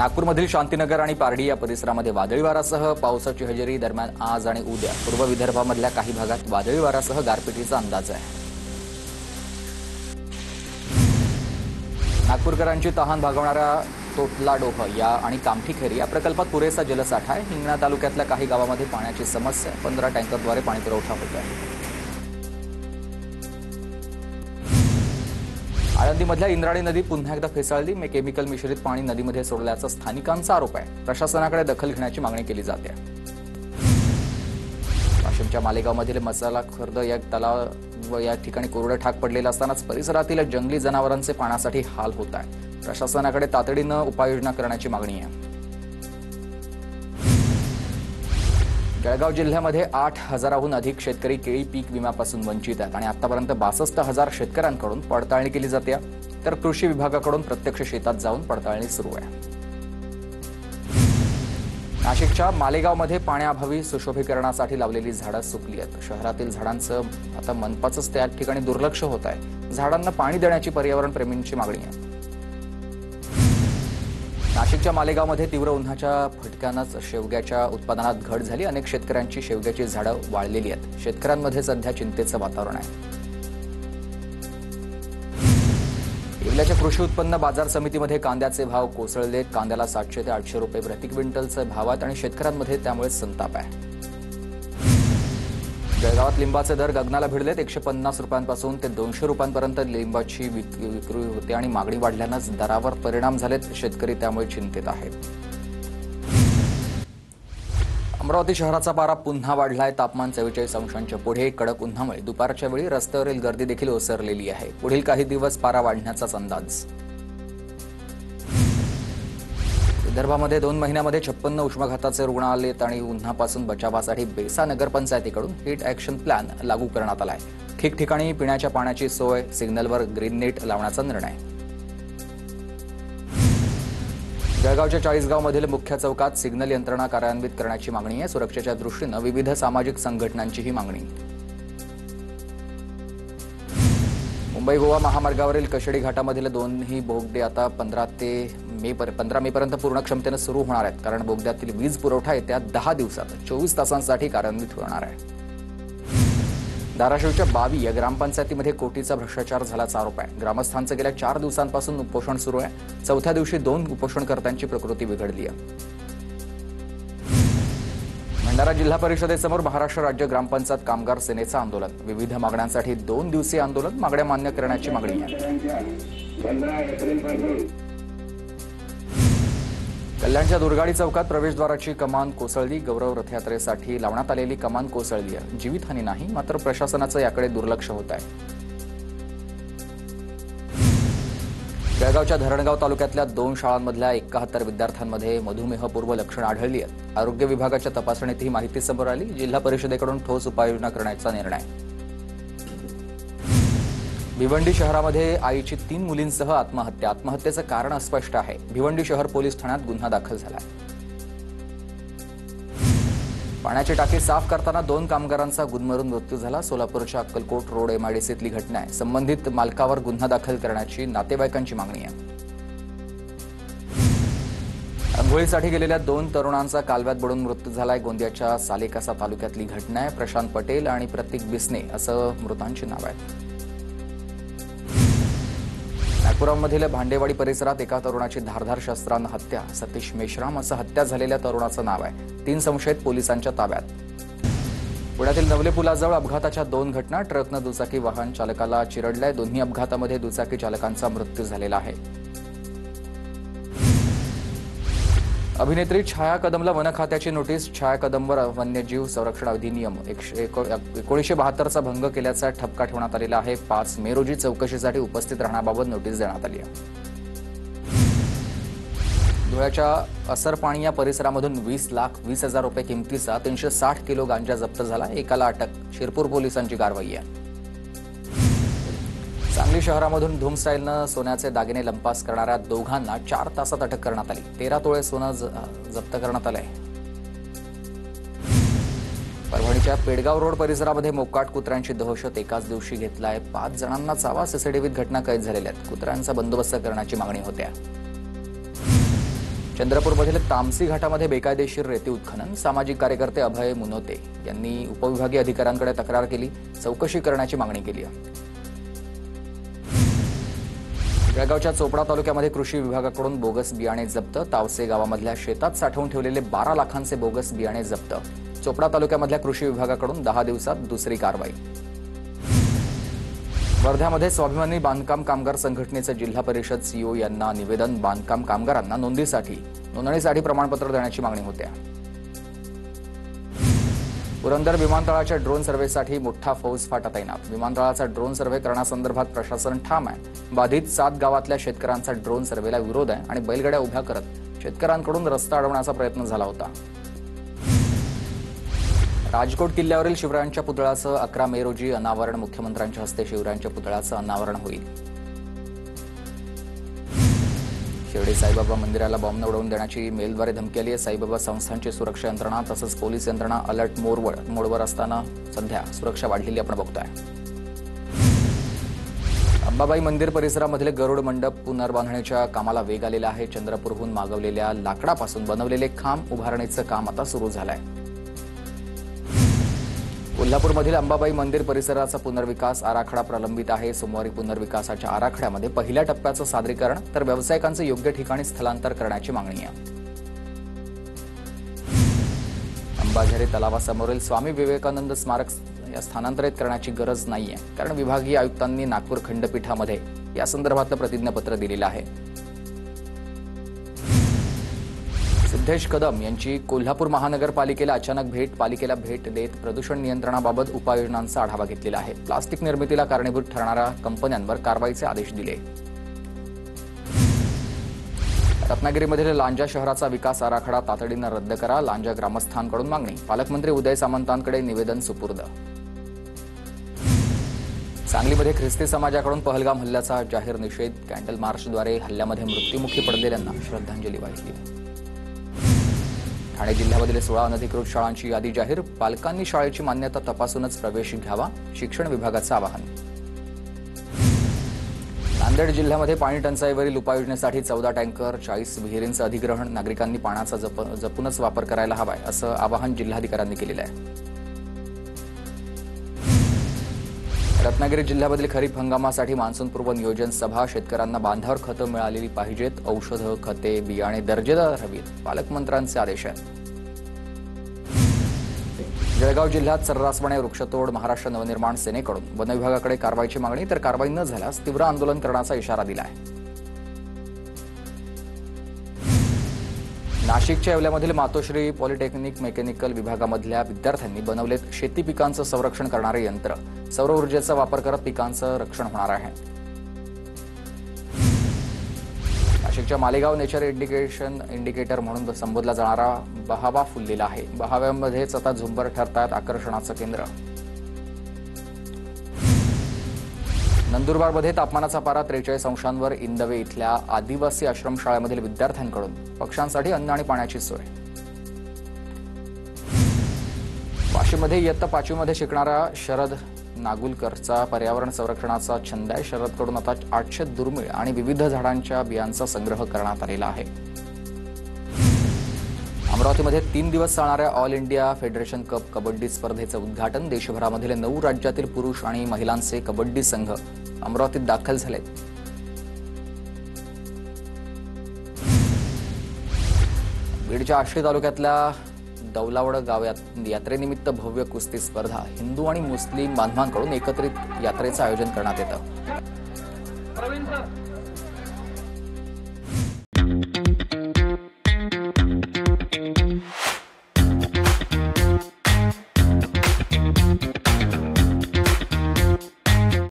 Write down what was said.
नागपूरमधील शांतीनगर आणि पारडी या परिसरामध्ये वादळी वाऱ्यासह पावसाची हजेरी दरम्यान आज आणि उद्या पूर्व विदर्भामधल्या काही भागात वादळी वाऱ्यासह गारपिटीचा अंदाज आहे। नागपूरकरांची तहान भागवणाऱ्या तोटला डोह या आणि कामठीखेरी या प्रकल्पात पुरेसा जलसाठा आहे। हिंगणा तालुक्यातल्या काही गावांमध्ये पाण्याची समस्या 15 टँकरद्वारे पाणी पुरवठा होत आहे। आळंदीमधल्या इंद्राणी नदी पुन्हा एकदा फेसाळली। केमिकल मिश्रित पाणी नदीमध्ये सोडल्याचा स्थानिकांचा आरोप आहे। प्रशासनाकडे दखल घेण्याची मागणी केली जाते। वाशिमच्या मालेगावमधील मसाला खुर्द या तलाव या ठिकाणी कोरडे ठाक पडलेले असतानाच परिसरातील जंगली जनावरांचे पाण्यासाठी हाल होत आहे। प्रशासनाकडे तातडीनं उपाययोजना करण्याची मागणी आहे। जळगाव जिल्ह्यामध्ये 8,000हून अधिक शेतकरी केळी पीक विम्यापासून वंचित आहेत आणि आतापर्यंत 62,000 शेतकऱ्यांकडून पडताळणी केली जाते, तर कृषी विभागाकडून प्रत्यक्ष शेतात जाऊन पडताळणी सुरू आहे। नाशिकच्या मालेगावमध्ये पाण्याअभावी सुशोभीकरणासाठी लावलेली झाडं सुकली आहेत। शहरातील झाडांचं आता मनपाचंच त्या ठिकाणी दुर्लक्ष होत आहे। झाडांना पाणी देण्याची पर्यावरण प्रेमींची मागणी आहे। नाशिकच्या मालेगावमध्ये तीव्र उन्हाच्या फटक्यानंच शेवग्याच्या उत्पादनात घट झाली। अनेक शेतकऱ्यांची शेवग्याची झाडं वाळलेली आहेत। शेतकऱ्यांमध्ये सध्या चिंतेचं वातावरण आहे। येवल्याच्या कृषी उत्पन्न बाजार समितीमध्ये कांद्याचे भाव कोसळले। कांद्याला 700 ते 800 रुपये प्रति क्विंटलचे भाव आहेत आणि शेतकऱ्यांमध्ये त्यामुळे संताप आहे। जळगावात लिंबाचे दर गगनाला भिडलेत। 150 रुपयांपासून ते 200 रुपयांपर्यंत लिंबाची विक्री होते आणि मागणी वाढल्यानंच दरावर परिणाम झालेत। शेतकरी त्यामुळे चिंतेत आहेत। अमरावती शहराचा पारा पुन्हा वाढलाय। तापमान 44 अंशांच्या पुढे। कडक उन्हामुळे दुपारच्या वेळी रस्त्यावरील गर्दी देखील ओसरलेली आहे। पुढील काही दिवस पारा वाढण्याचाच अंदाज। विदर्भामध्ये 2 महिन्यामध्ये 56 उष्माघाताचे रुग्ण आलेत आणि उन्हापासून बचावासाठी बेसा नगरपंचायतीकडून हिट ॲक्शन प्लॅन लागू करण्यात आलाय। ठिकठिकाणी पिण्याच्या पाण्याची सोय, सिग्नलवर ग्रीन नेट लावण्याचा निर्णय। जळगावच्या 40गावमधील मुख्य चौकात सिग्नल यंत्रणा कार्यान्वित करण्याची मागणी आहे। सुरक्षेच्या दृष्टीनं विविध सामाजिक संघटनांची ही मागणी। मुंबई गोवा महामार्गावरील कशेडी घाटामधील दोन्ही बोगदे आता 15 मेपर्यंत पूर्ण क्षमतेनं सुरू होणार आहेत, कारण बोगद्यातील वीज पुरवठा येत्या 10 दिवसात 24 तासांसाठी कार्यान्वित होणार आहे। धाराशिवच्या बावी या ग्रामपंचायतीमध्ये कोटीचा भ्रष्टाचार झाल्याचा आरोप आहे। ग्रामस्थांचं गेल्या 4 दिवसांपासून उपोषण सुरू आहे। चौथ्या दिवशी 2 उपोषणकर्त्यांची प्रकृती बिघडली आहे। भंडारा जिल्हा परिषदेसमोर महाराष्ट्र राज्य ग्रामपंचायत कामगार सेनेचं आंदोलन। विविध मागण्यांसाठी 2 दिवसीय आंदोलन। मागण्या मान्य करण्याची मागणी आहे। कल्याणच्या दुर्गाडी चौकात प्रवेशद्वाराची कमान कोसळली। गौरव रथयात्रेसाठी लावण्यात आलेली कमान कोसळली आहे। जीवितहानी नाही, मात्र प्रशासनाचं याकडे दुर्लक्ष होत आहे। जळगावच्या धरणगाव तालुक्यातल्या 2 शाळांमधल्या 71 विद्यार्थ्यांमध्ये मधुमेहपूर्व लक्षणं आढळली आहेत। आरोग्य विभागाच्या तपासणीत ही माहिती समोर आली। जिल्हा परिषदेकडून ठोस उपाययोजना करण्याचा निर्णय। भिवंडी शहरामध्ये आईची 3 मुलींसह आत्महत्या। आत्महत्येचं कारण अस्पष्ट आहे। भिवंडी शहर पोलीस ठाण्यात गुन्हा दाखल झाला। पाण्याची टाकी साफ करताना 2 कामगारांचा गुदमरून मृत्यू झाला। सोलापूरच्या अक्कलकोट रोड MIDCतली घटना आहे। संबंधित मालकावर गुन्हा दाखल करण्याची नातेवाईकांची मागणी आहे। अंघोळीसाठी गेलेल्या 2 तरुणांचा कालव्यात बुडून मृत्यू झालाय। गोंदियाच्या सालेकसा तालुक्यातली घटना आहे। प्रशांत पटेल आणि प्रतीक बिस्ने असं मृतांची नाव आहेत। नागपुरामधील भांडेवाडी परिसरात एका तरुणाची धारधार शस्त्रानं हत्या। सतीश मेश्राम असं हत्या झालेल्या तरुणाचं नाव आहे। 3 संशयित पोलिसांच्या ताब्यात। पुण्यातील नवले पुलाजवळ अपघाताच्या 2 घटना। ट्रकनं दुचाकी वाहन चालकाला चिरडलंय। दोन्ही अपघातामध्ये दुचाकी चालकांचा मृत्यू झालेला आहे। अभिनेत्री छाया कदमला वन खात्याची नोटीस। छाया कदमवर वन्यजीव संरक्षण अधिनियम 1972चा भंग केल्याचा ठपका ठेवण्यात आलेला आहे। 5 मे रोजी चौकशीसाठी उपस्थित राहण्याबाबत नोटीस देण्यात आली आहे। धुळ्याच्या असरपाणी या परिसरामधून 20,20,000 रुपये किमतीचा 360 किलो गांजा जप्त झाला। एकाला अटक। शिरपूर पोलिसांची कारवाई आहे। सांगली शहरामधून धूम स्टाईलनं सोन्याचे दागिने लंपास करणाऱ्या दोघांना 4 तासात अटक करण्यात आली। 13 तोळे सोनं जप्त करण्यात आलंय। परभणीच्या पेडगाव रोड परिसरामध्ये मोकाट कुत्र्यांची दहशत एकाच दिवशी घेतलाय। 5 जणांना चावा। सीसीटीव्हीत घटना कैद झालेल्या आहेत। कुत्र्यांचा बंदोबस्त करण्याची मागणी होते। चंद्रपूरमधील तामसी घाटामध्ये बेकायदेशीर रेती उत्खनन, सामाजिक कार्यकर्ते अभय मुनोते यांनी उपविभागीय अधिकाऱ्यांकडे तक्रार केली, चौकशी करण्याची मागणी केली आहे. जळगावच्या चोपडा तालुक्यामध्ये कृषी विभागाकडून बोगस बियाणे जप्त, तावसे गावामधल्या शेतात साठवून ठेवलेले 12 लाखांचे बोगस बियाणे जप्त. चोपडा तालुक्यामधल्या कृषी विभागाकडून 10 दिवसात दुसरी कारवाई. वर्ध्यामध्ये स्वाभिमानी बांधकाम कामगार संघटनेचे जिल्हा परिषद सीओ यांना निवेदन, बांधकाम कामगारांना नोंदणीसाठी प्रमाणपत्र देण्याची मागणी होते. पुरंदर विमानतळाच्या ड्रोन सर्व्हेसाठी मोठा फौजफाटा तैनात. विमानतळाचा ड्रोन सर्व्हे करण्यासंदर्भात प्रशासन ठाम आहे. बाधित 7 गावातल्या शेतकऱ्यांचा ड्रोन सर्व्हेला विरोध आहे आणि बैलगाड्या उभ्या करत शेतकऱ्यांकडून रस्ता अडवण्याचा प्रयत्न झाला होता. राजकोट किल्ल्यावरील शिवरायांच्या पुतळ्याचं 11 मे रोजी अनावरण. मुख्यमंत्र्यांच्या हस्ते शिवरायांच्या पुतळ्याचं अनावरण होईल. शिर्डी साईबाबा मंदिराला बॉम्ब उडवून देण्याची मेलद्वारे धमकी आली आहे. साईबाबा संस्थांची सुरक्षा यंत्रणा तसंच पोलीस यंत्रणा अलर्ट मोडवर असताना सध्या सुरक्षा वाढलेली आपण बघतोय. अंबाबाई मंदिर परिसरामधले गरुड मंडप पुनर्बांधणीच्या कामाला वेग आलेला आहे. चंद्रपूरहून मागवलेल्या लाकडापासून बनवलेले खांब उभारणीचं काम आता सुरू झालंय. कोल्हापूरमधील अंबाबाई मंदिर परिसराचा पुनर्विकास आराखडा प्रलंबित आहे. सोमवारी पुनर्विकासाच्या आराखड्यामध्ये पहिल्या टप्प्याचं सादरीकरण तर व्यावसायिकांचं योग्य ठिकाणी स्थलांतर करण्याची मागणी आहे. अंबाझरी तलावासमोरील स्वामी विवेकानंद स्मारक स्थानांतरित करण्याची गरज नाहीये, कारण विभागीय आयुक्तांनी नागपूर खंडपीठामध्ये या संदर्भातलं प्रतिज्ञापत्र दिलेलं आहे. सिद्धेश कदम यांची कोल्हापूर महानगरपालिकेला अचानक भेट. पालिकेला भेट देत प्रदूषण नियंत्रणाबाबत उपाययोजनांचा आढावा घेतलेला आहे. प्लास्टिक निर्मितीला कारणीभूत ठरणाऱ्या कंपन्यांवर कारवाईचे आदेश दिले. रत्नागिरीमधील लांजा शहराचा विकास आराखडा तातडीनं रद्द करा. लांजा ग्रामस्थांकडून मागणी. पालकमंत्री उदय सामंतांकडे निवेदन सुपूर्द. सांगलीमध्ये ख्रिस्ती समाजाकडून पहलगाम हल्ल्याचा जाहीर निषेध. कॅन्डल मार्चद्वारे हल्ल्यामध्ये मृत्युमुखी पडलेल्यांना श्रद्धांजली वाहिली. ठाणे जिल्ह्यामधील 16 अनधिकृत शाळांची यादी जाहीर. पालकांनी शाळेची मान्यता तपासूनच प्रवेश घ्यावा, शिक्षण विभागाचं आवाहन. नांदेड जिल्ह्यामध्ये पाणी टंचाईवरील उपाययोजनेसाठी 14 टँकर, 40 विहिरींचं अधिग्रहण. नागरिकांनी पाण्याचा जपूनच वापर करायला हवाय, असं आवाहन जिल्हाधिकाऱ्यांनी केलेलं आहे. रत्नागिरी जिल्ह्यामधील खरीप हंगामासाठी मान्सूनपूर्व नियोजन सभा. शेतकऱ्यांना बांधावर खतं मिळालेली पाहिजेत. औषधं, खते, बियाणे दर्जेदार हवीत. पालकमंत्र्यांचे आदेश आहेत. जळगाव जिल्ह्यात सर्रासपणे वृक्षतोड. महाराष्ट्र नवनिर्माण सेनेकडून वन विभागाकडे कारवाईची मागणी, तर कारवाई न झाल्यास तीव्र आंदोलन करण्याचा इशारा दिला आहे. नाशिकच्या येवल्यामधील मातोश्री पॉलिटेक्निक मेकॅनिकल विभागामधल्या विद्यार्थ्यांनी बनवलेत शेती पिकांचं संरक्षण करणारे यंत्र. सौर ऊर्जेचा वापर करत पिकांचं रक्षण होणार आहे. नाशिकच्या मालेगाव नेचर इंडिकेटर म्हणून संबोधला जाणारा बहावा फुललेला आहे. बहाव्यामध्येच आता झुंबर ठरतात आकर्षणाचं केंद्र. नंदुरबारमध्ये तापमानाचा पारा 43 अंशांवर. इंदवे इथल्या आदिवासी आश्रमशाळेमधील विद्यार्थ्यांकडून पक्ष्यांसाठी अन्न आणि पाण्याची सोय. वाशीमध्ये इयत्ता 5वी मध्ये शिकणारा शरद नागुलकरचा पर्यावरण संरक्षणाचा छंद आहे. शरदकडून आता 800 दुर्मिळ आणि विविध झाडांच्या बियांचा संग्रह करण्यात आलेला आहे. अमरावतीमध्ये 3 दिवस चालणाऱ्या all India federation cup kabaddi स्पर्धेचं उद्घाटन. देशभरामधील 9 राज्यातील पुरुष आणि महिलांचे कबड्डी संघ अमरावतीत दाखल झालेत. बीडच्या आष्टी तालुक्यातल्या दौलावड गावात यात्रेनिमित्त भव्य कुस्ती स्पर्धा. हिंदू आणि मुस्लिम बांधवांकडून एकत्रित यात्रेचं आयोजन करण्यात येतं.